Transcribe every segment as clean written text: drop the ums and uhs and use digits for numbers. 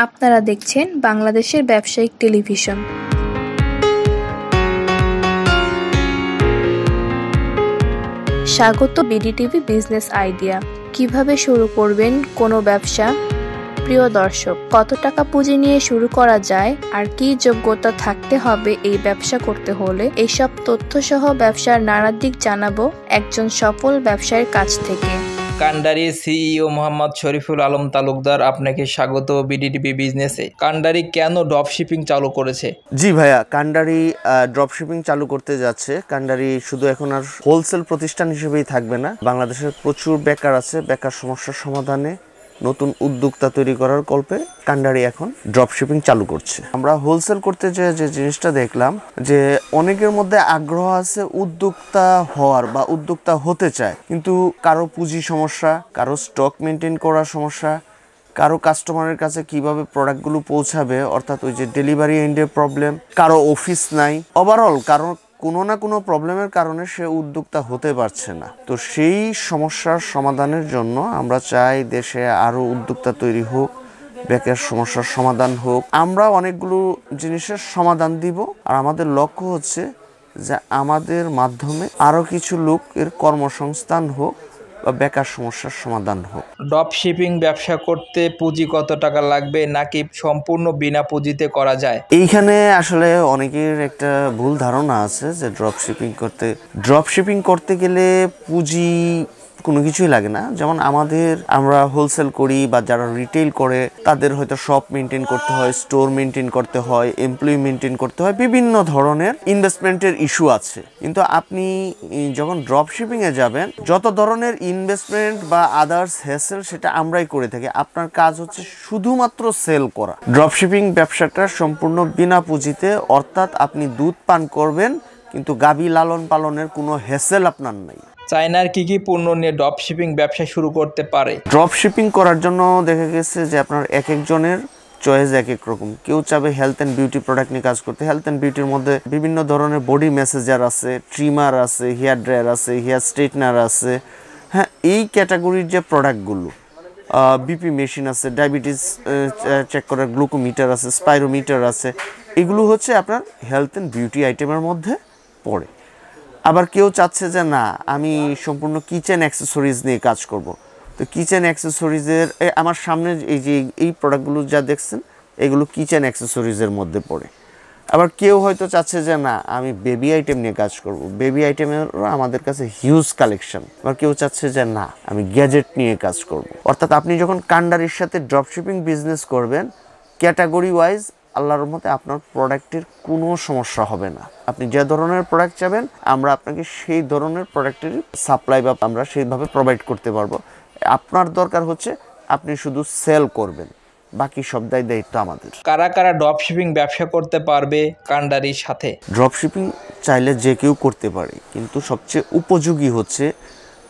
আপনারা দেখছেন বাংলাদেশের ব্যবসায়িক টেলিভিশন। স্বাগত বিডিটিভি বিজনেস আইডিয়া। কিভাবে শুরু করবেন কোনো ব্যবসা? প্রিয় দর্শক, কত টাকা পুঁজি নিয়ে শুরু করা যায় আর কি যোগ্যতা থাকতে হবে এই ব্যবসা করতে হলে, এইসব তথ্য সহ ব্যবসার নানা দিক জানাবো একজন সফল ব্যবসায়ীর কাছ থেকে। কান্ডারি সিইও মোহাম্মদ শরীফুল আলম তালুকদার, আপনাকে স্বাগত বিডিটিভি বিজনেসে। কান্ডারি কেন ড্রপশিপিং চালু করেছে? জি ভাইয়া, কান্ডারি ড্রপশিপিং চালু করতে যাচ্ছে। কান্ডারি শুধু এখন আর হোলসেল প্রতিষ্ঠান হিসেবেই থাকবে না। বাংলাদেশের প্রচুর বেকার আছে, বেকার সমস্যার সমাধানে নতুন উদ্যোক্তা তৈরি করার কল্পে কান্ডারি এখন ড্রপশিপিং চালু করছে। আমরা হোলসেল করতে যে জিনিসটা দেখলাম যে অনেকের মধ্যে আগ্রহ আছে উদ্যোক্তা হওয়ার বা উদ্যোক্তা হতে চায়, কিন্তু কারো পুঁজি সমস্যা, কারো স্টক মেনটেন করার সমস্যা, কারো কাস্টমারের কাছে কিভাবে প্রোডাক্টগুলো পৌঁছাবে, অর্থাৎ ওই যে ডেলিভারি এন্ডের প্রবলেম, কারো অফিস নাই, ওভারঅল কারো কোনো না কোনো প্রবলেমের কারণে সে উদ্যোক্তা হতে পারছে না। তো সেই সমস্যার সমাধানের জন্য আমরা চাই দেশে আরও উদ্যোক্তা তৈরি হোক, বেকার সমস্যার সমাধান হোক। আমরা অনেকগুলো জিনিসের সমাধান দিব, আর আমাদের লক্ষ্য হচ্ছে যে আমাদের মাধ্যমে আরও কিছু লোকের কর্মসংস্থান হোক বা বেকার সমস্যার সমাধান হোক। ড্রপশিপিং ব্যবসা করতে পুঁজি কত টাকা লাগবে, নাকি সম্পূর্ণ বিনা পুঁজিতে করা যায়? এইখানে আসলে অনেকের একটা ভুল ধারণা আছে যে ড্রপশিপিং করতে গেলে পুঁজি কোনো কিছুই লাগে না। যেমন আমরা হোলসেল করি বা যারা রিটেল করে তাদের হয়তো শপ মেনটেন করতে হয়, স্টোর মেনটেন করতে হয়, এমপ্লয়ি মেনটেন করতে হয়, বিভিন্ন ধরনের ইনভেস্টমেন্টের ইস্যু আছে। কিন্তু আপনি যখন ড্রপশিপিংয়ে যাবেন, যত ধরনের ইনভেস্টমেন্ট বা আদার্স হ্যাসেল সেটা আমরাই করে থাকি। আপনার কাজ হচ্ছে শুধুমাত্র সেল করা। ড্রপশিপিং ব্যবসাটা সম্পূর্ণ বিনা পুঁজিতে, অর্থাৎ আপনি দুধ পান করবেন কিন্তু গাভী লালন পালনের কোনো হ্যাসেল আপনার নাই। চায়নার কি কি পণ্য নিয়ে ড্রপশিপিং ব্যবসা শুরু করতে পারে? ড্রপশিপিং করার জন্য দেখা গেছে যে আপনার এক একজনের চয়েস এক এক রকম। কেউ চাবে হেলথ অ্যান্ড বিউটি প্রোডাক্ট নিয়ে কাজ করতে। হেলথ অ্যান্ড বিউটির মধ্যে বিভিন্ন ধরনের বডি ম্যাসেজার আছে, ট্রিমার আছে, হেয়ার ড্রায়ার আছে, হেয়ার স্ট্রেটনার আছে। হ্যাঁ, এই ক্যাটাগরির যে প্রোডাক্টগুলো, বিপি মেশিন আছে, ডায়াবেটিস চেক করার গ্লুকোমিটার আছে, স্পাইরোমিটার আছে, এগুলো হচ্ছে আপনার হেলথ অ্যান্ড বিউটি আইটেমের মধ্যে পড়ে। আবার কেউ চাচ্ছে যে না, আমি সম্পূর্ণ কিচেন অ্যাক্সেসরিজ নিয়ে কাজ করব। তো কিচেন অ্যাক্সেসরিজের আমার সামনে এই প্রোডাক্টগুলো যা দেখছেন, এগুলো কিচেন অ্যাক্সেসরিজের মধ্যে পড়ে। আবার কেউ হয়তো চাচ্ছে যে না, আমি বেবি আইটেম নিয়ে কাজ করব। বেবি আইটেমেরও আমাদের কাছে হিউজ কালেকশন। আবার কেউ চাচ্ছে যে না, আমি গ্যাজেট নিয়ে কাজ করব। অর্থাৎ আপনি যখন কান্ডারির সাথে ড্রপশিপিং বিজনেস করবেন, ক্যাটাগরি ওয়াইজ আল্লাহর রহমতে আপনার প্রোডাক্টের কোনো সমস্যা হবে না। আপনি যে ধরনের প্রোডাক্ট চাবেন, আমরা আপনাকে সেই ধরনের প্রোডাক্টের সাপ্লাই বা আমরা সেইভাবে প্রোভাইড করতে পারবো। আপনার দরকার হচ্ছে আপনি শুধু সেল করবেন, বাকি সব দায়িত্ব আমাদের। কারা কারা ড্রপশিপিং ব্যবসা করতে পারবে কান্ডারির সাথে? ড্রপশিপিং চাইলে যে কেউ করতে পারে, কিন্তু সবচেয়ে উপযোগী হচ্ছে,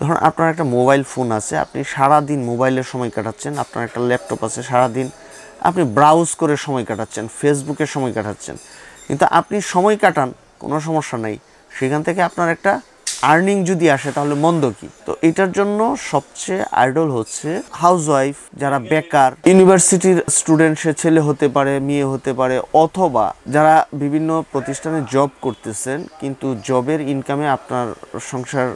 ধরুন আপনার একটা মোবাইল ফোন আছে, আপনি সারাদিন মোবাইলের সময় কাটাচ্ছেন, আপনার একটা ল্যাপটপ আছে, সারাদিন আপনি ব্রাউজ করে সময় কাটাচ্ছেন, ফেসবুকে সময় কাটাচ্ছেন, কিন্তু আপনি সময় কাটান, কোনো সমস্যা নেই, সেখান থেকে আপনার একটা আর্নিং যদি আসে তাহলে মন্দ কি? তো এটার জন্য সবচেয়ে আইডল হচ্ছে হাউসওয়াইফ, যারা বেকার, ইউনিভার্সিটির স্টুডেন্ট, সে ছেলে হতে পারে, মেয়ে হতে পারে, অথবা যারা বিভিন্ন প্রতিষ্ঠানে জব করতেছেন কিন্তু জবের ইনকামে আপনার সংসার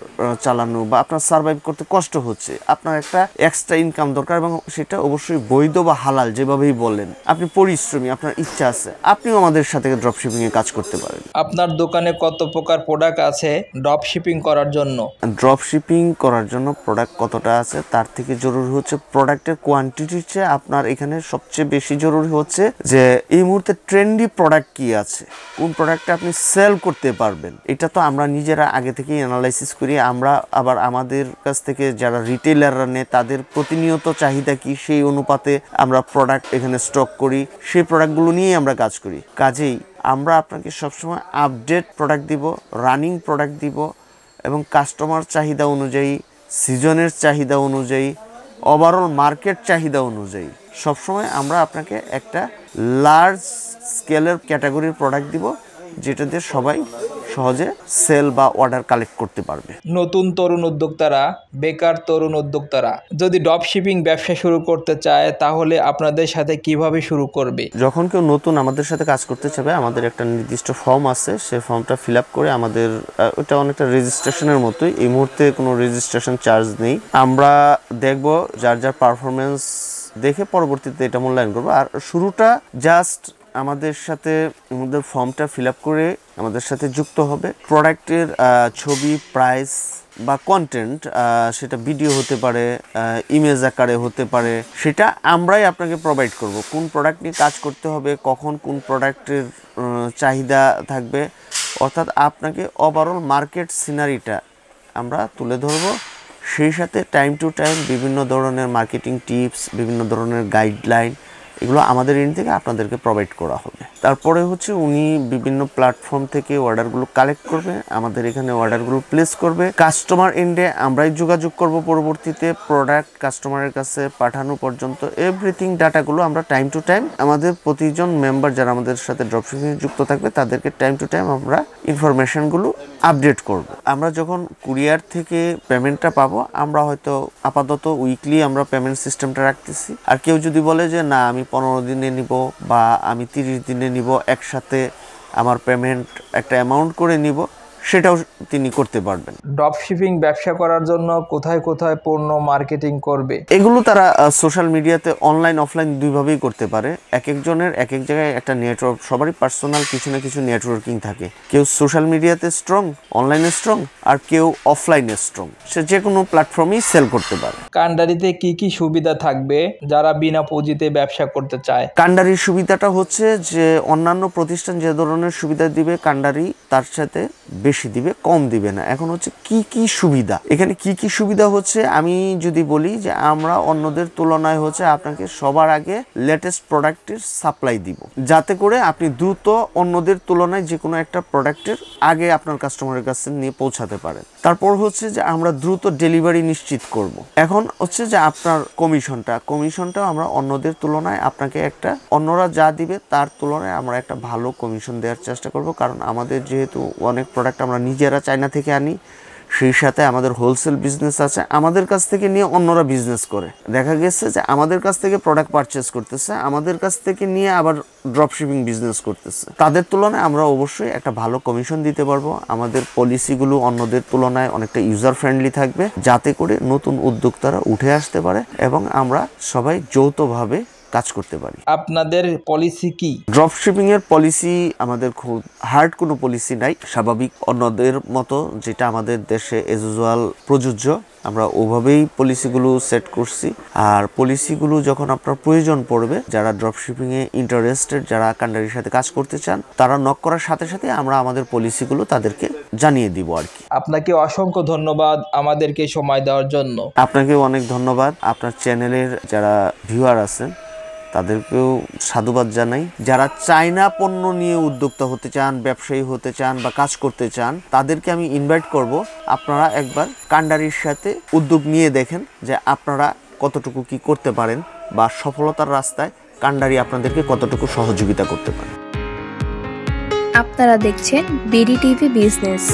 চালানো বা আপনার সার্ভাইভ করতে কষ্ট হচ্ছে, আপনার একটা এক্সট্রা ইনকাম দরকার, এবং সেটা অবশ্যই বৈধ বা হালাল, যেভাবেই বলেন। আপনি পরিশ্রমী, আপনার ইচ্ছা আছে, আপনিও আমাদের সাথে ড্রপশিপিংয়ে কাজ করতে পারেন। আপনার দোকানে কত প্রকার প্রোডাক্ট আছে ড্রপশিপিং করার জন্য? ড্রপশিপিং করার জন্য প্রোডাক্ট কতটা আছে তার থেকে জরুরি হচ্ছে প্রোডাক্টের কোয়ান্টিটির চেয়ে আপনার এখানে সবচেয়ে বেশি জরুরি হচ্ছে যে এই মুহূর্তে ট্রেন্ডি প্রোডাক্ট কি আছে, কোন প্রোডাক্টটা আপনি সেল করতে পারবেন। এটা তো আমরা নিজেরা আগে থেকেই অ্যানালাইসিস করি। আমরা আবার আমাদের কাছ থেকে যারা রিটেলাররা নেয় তাদের প্রতিনিয়ত চাহিদা কি, সেই অনুপাতে আমরা প্রোডাক্ট এখানে স্টক করি, সেই প্রোডাক্টগুলো নিয়েই আমরা কাজ করি। কাজেই আমরা আপনাকে সবসময় আপডেট প্রোডাক্ট দিব, রানিং প্রোডাক্ট দিব, এবং কাস্টমার চাহিদা অনুযায়ী, সিজনের চাহিদা অনুযায়ী, ওভারঅল মার্কেট চাহিদা অনুযায়ী সবসময় আমরা আপনাকে একটা লার্জ স্কেলের ক্যাটাগরির প্রোডাক্ট দিব, যেটা দিয়ে সবাই সহজে সেল বা অর্ডার কালেক্ট করতে পারবে। নতুন তরুণ উদ্যোক্তারা, বেকার তরুণ উদ্যোক্তারা যদি ড্রপ শিপিং ব্যবসা শুরু করতে চায় তাহলে আপনাদের সাথে কিভাবে শুরু করবে? যখন কেউ নতুন আমাদের সাথে কাজ করতে চাবে, আমাদের একটা নির্দিষ্ট ফর্ম আছে, সেই ফর্মটা ফিল আপ করে আমাদের ওটা অনেকটা রেজিস্ট্রেশনের মতোই। এই মুহূর্তে কোনো রেজিস্ট্রেশন চার্জ নেই। আমরা দেখব যার যার পারফরমেন্স দেখে পরবর্তীতে এটা মূল্যায়ন করবো। আর শুরুটা জাস্ট আমাদের সাথে আমাদের ফর্মটা ফিল আপ করে আমাদের সাথে যুক্ত হবে। প্রোডাক্টের ছবি, প্রাইস বা কন্টেন্ট, সেটা ভিডিও হতে পারে, ইমেজ আকারে হতে পারে, সেটা আমরাই আপনাকে প্রোভাইড করব। কোন প্রোডাক্ট নিয়ে কাজ করতে হবে, কখন কোন প্রোডাক্টের চাহিদা থাকবে, অর্থাৎ আপনাকে ওভারঅল মার্কেট সিনারিটা আমরা তুলে ধরবো। সেই সাথে টাইম টু টাইম বিভিন্ন ধরনের মার্কেটিং টিপস, বিভিন্ন ধরনের গাইডলাইন, এগুলো আমাদের এন্ড থেকে আপনাদেরকে প্রোভাইড করা হবে। তারপরে হচ্ছে উনি বিভিন্ন প্ল্যাটফর্ম থেকে অর্ডারগুলো কালেক্ট করবে, আমাদের এখানে অর্ডারগুলো প্লেস করবে। কাস্টমার এন্ডে আমরাই যোগাযোগ করব পরবর্তীতে প্রোডাক্ট কাস্টমারের কাছে পাঠানো পর্যন্ত এভরিথিং ডাটাগুলো আমরা টাইম টু টাইম আমাদের প্রতিজন মেম্বার যারা আমাদের সাথে ড্রপশিপিং যুক্ত থাকবে তাদেরকে টাইম টু টাইম আমরা ইনফরমেশনগুলো আপডেট করব। আমরা যখন কুরিয়ার থেকে পেমেন্টটা পাবো, আমরা হয়তো আপাতত উইকলি আমরা পেমেন্ট সিস্টেমটা রাখতেছি। আর কেউ যদি বলে যে না আমি 15 দিনে নিব বা আমি 30 দিনে নিব, একসাথে আমার পেমেন্ট একটা অ্যামাউন্ট করে নিব, সেটাও তিনি করতে পারবেন। ড্রপ শিপিং ব্যবসা করার জন্য কোথায় কোথায় পণ্য মার্কেটিং করবে? এগুলো তারা সোশ্যাল মিডিয়াতে অনলাইন অফলাইন দুইভাবেই করতে পারে। এক একজনের এক এক জায়গায় একটা নেটওয়ার্ক, সবারই পার্সোনাল কিছু না কিছু নেটওয়ার্কিং থাকে। কেউ সোশ্যাল মিডিয়াতে স্ট্রং, অনলাইনে স্ট্রং, আর কেউ অফলাইনে স্ট্রং। সে যে কোনো প্ল্যাটফর্মেই সেল করতে পারে। কান্ডারিতে কি কি সুবিধা থাকবে যারা বিনা পুঁজিতে ব্যবসা করতে চায়? কান্ডারির সুবিধাটা হচ্ছে যে অন্যান্য প্রতিষ্ঠান যে ধরনের সুবিধা দিবে, কান্ডারি তার সাথে বেশি দিবে, কম দিবে না। এখন হচ্ছে কি কি সুবিধা, এখানে কি কি সুবিধা হচ্ছে আমি যদি বলি যে আমরা অন্যদের তুলনায় হচ্ছে আপনাকে সবার আগে লেটেস্ট প্রোডাক্টের সাপ্লাই দিব, যাতে করে আপনি দ্রুত অন্যদের তুলনায় যে কোনো একটা প্রোডাক্টের আগে আপনার কাস্টমারের কাছে নিয়ে পৌঁছাতে পারেন। তারপর হচ্ছে যে আমরা দ্রুত ডেলিভারি নিশ্চিত করব। এখন হচ্ছে যে আপনার কমিশনটা আমরা অন্যদের তুলনায় আপনাকে একটা, অন্যরা যা দিবে তার তুলনায় আমরা একটা ভালো কমিশন দেওয়ার চেষ্টা করব। কারণ আমাদের যেহেতু অনেক প্রোডাক্ট আমরা নিজেরা চায়না থেকে আনি, সেই সাথে আমাদের হোলসেল বিজনেস আছে, আমাদের কাছ থেকে নিয়ে অন্যরা বিজনেস করে। দেখা গেছে যে আমাদের কাছ থেকে প্রোডাক্ট পারচেস করতেছে, আমাদের কাছ থেকে নিয়ে আবার ড্রপ শিপিং বিজনেস করতেছে। তাদের তুলনায় আমরা অবশ্যই একটা ভালো কমিশন দিতে পারবো। আমাদের পলিসিগুলো অন্যদের তুলনায় অনেকটা ইউজার ফ্রেন্ডলি থাকবে, যাতে করে নতুন উদ্যোক্তারা উঠে আসতে পারে এবং আমরা সবাই যৌথভাবে কাজ করতে পারি। আপনাদের পলিসি কি? ড্রপ শিপিং এর পলিসি আমাদের খুব হার্ড কোনো পলিসি নাই, স্বাভাবিক অন্যদের মতো যেটা আমাদের দেশে এজ ইউজুয়াল প্রযোজ্য, আমরা ওভাবেই পলিসিগুলো সেট করছি। আর পলিসিগুলো যখন আপনার প্রয়োজন পড়বে, যারা ড্রপ শিপিং এ ইন্টারেস্টেড, যারা কান্ডারির সাথে কাজ করতে চান, তারা নক করার সাথে সাথে আমরা আমাদের পলিসিগুলো তাদেরকে জানিয়ে দিব আর কি। আপনাকে অসংখ্য ধন্যবাদ আমাদেরকে সময় দেওয়ার জন্য। আপনাকেও অনেক ধন্যবাদ। আপনার চ্যানেলের যারা ভিউয়ার আছেন তাদেরকেও সাধুবাদ জানাই। যারা চায়না পণ্য নিয়ে উদ্যোক্তা হতে চান, ব্যবসায়ী হতে চান বা কাজ করতে চান, তাদেরকে আমি ইনভাইট করব আপনারা একবার কান্ডারির সাথে উদ্যোগ নিয়ে দেখেন যে আপনারা কতটুকু কি করতে পারেন বা সফলতার রাস্তায় কান্ডারি আপনাদেরকে কতটুকু সহযোগিতা করতে পারে। আপনারা দেখছেন বিডি টিভি বিজনেস।